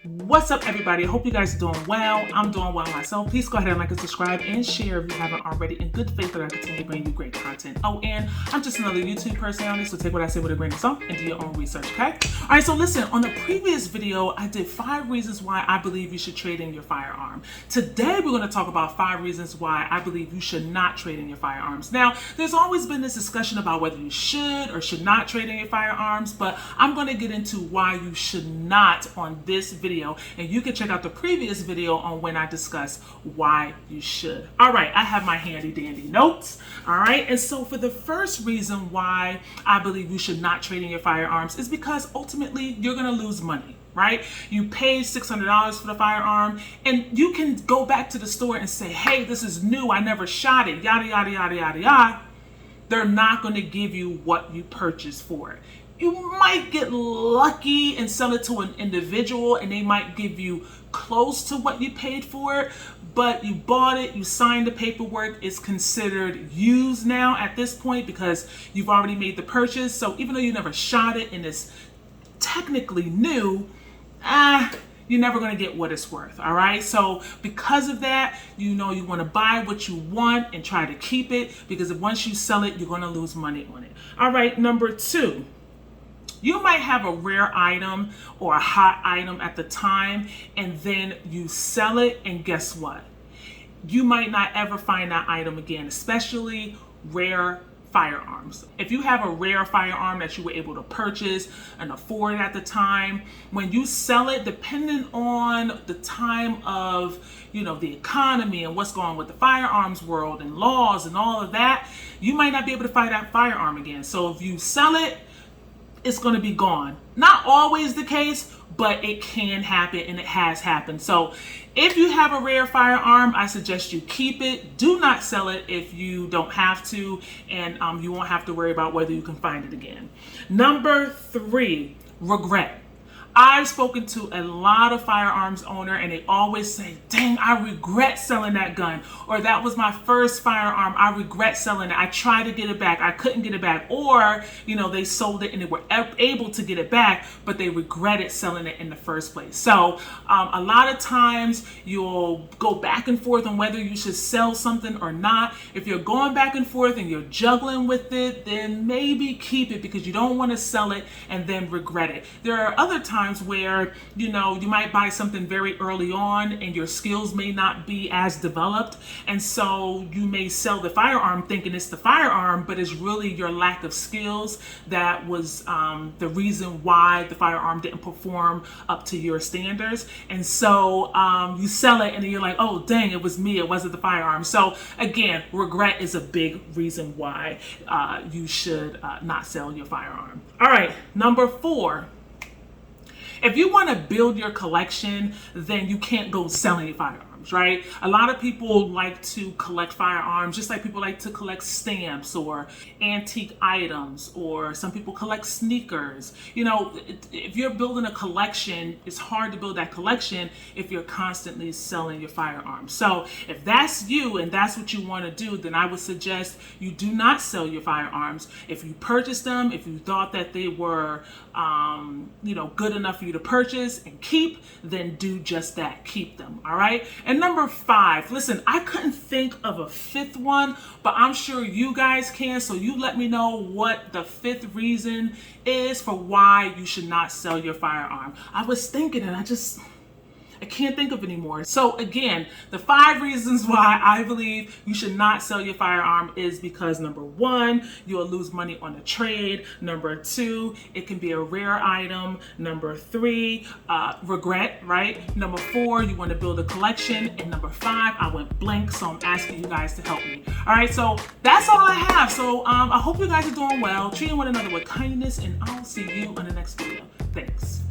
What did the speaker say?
What's up, everybody? I hope you guys are doing well. I'm doing well myself. Please go ahead and like and subscribe and share if you haven't already, in good faith that I continue to bring you great content. Oh, and I'm just another YouTube personality, so take what I say with a grain of salt and do your own research, okay? All right, so listen, on the previous video, I did 5 reasons why I believe you should trade in your firearm. Today, we're going to talk about 5 reasons why I believe you should not trade in your firearms. Now, there's always been this discussion about whether you should or should not trade in your firearms, but I'm going to get into why you should not on this video. And you can check out the previous video on when I discuss why you should. All right, I have my handy dandy notes. All right, and so for the first reason why I believe you should not trade in your firearms is because ultimately you're going to lose money. Right? You paid $600 for the firearm, and you can go back to the store and say, hey, this is new, I never shot it, yada, yada, yada, yada, yada. They're not going to give you what you purchased for it. You might get lucky and sell it to an individual, and they might give you close to what you paid for it, but you bought it, you signed the paperwork, it's considered used now at this point because you've already made the purchase. So even though you never shot it and it's technically new, you're never going to get what it's worth. All right. So because of that, you want to buy what you want and try to keep it, because if once you sell it, you're going to lose money on it. All right. Number 2. You might have a rare item or a hot item at the time, and then you sell it, and guess what? You might not ever find that item again, especially rare firearms. If you have a rare firearm that you were able to purchase and afford at the time, when you sell it, depending on the time of, the economy and what's going on with the firearms world and laws and all of that, you might not be able to find that firearm again. So if you sell it, it's going to be gone. Not always the case, but it can happen, and it has happened. So if you have a rare firearm, I suggest you keep it. Do not sell it if you don't have to, and you won't have to worry about whether you can find it again. Number 3, regret. I've spoken to a lot of firearms owner, and they always say, dang, I regret selling that gun. Or that was my first firearm. I regret selling it. I tried to get it back. I couldn't get it back. Or, they sold it and they were able to get it back, but they regretted selling it in the first place. So a lot of times you'll go back and forth on whether you should sell something or not. If you're going back and forth and you're juggling with it, then maybe keep it, because you don't want to sell it and then regret it. There are other times where you might buy something very early on and your skills may not be as developed, and so you may sell the firearm thinking it's the firearm, but it's really your lack of skills that was the reason why the firearm didn't perform up to your standards. And so you sell it and then you're like, oh dang, it was me, it wasn't the firearm. So again, regret is a big reason why you should not sell your firearm. All right, number 4. If you want to build your collection, then you can't go selling your firearms, right? A lot of people like to collect firearms, just like people like to collect stamps or antique items, or some people collect sneakers. If you're building a collection, it's hard to build that collection if you're constantly selling your firearms. So if that's you and that's what you want to do, then I would suggest you do not sell your firearms. If you purchased them, if you thought that they were, good enough for you to purchase and keep, then do just that. Keep them. All right. And number 5, listen, I couldn't think of a 5th one, but I'm sure you guys can. So you let me know what the 5th reason is for why you should not sell your firearm. I was thinking, and I can't think of anymore. So again, the 5 reasons why I believe you should not sell your firearm is because number 1, you'll lose money on the trade. Number 2, it can be a rare item. Number 3, regret, right? Number 4, you want to build a collection. And number 5, I went blank, so I'm asking you guys to help me. All right, so that's all I have. So I hope you guys are doing well, treating one another with kindness, and I'll see you on the next video. Thanks.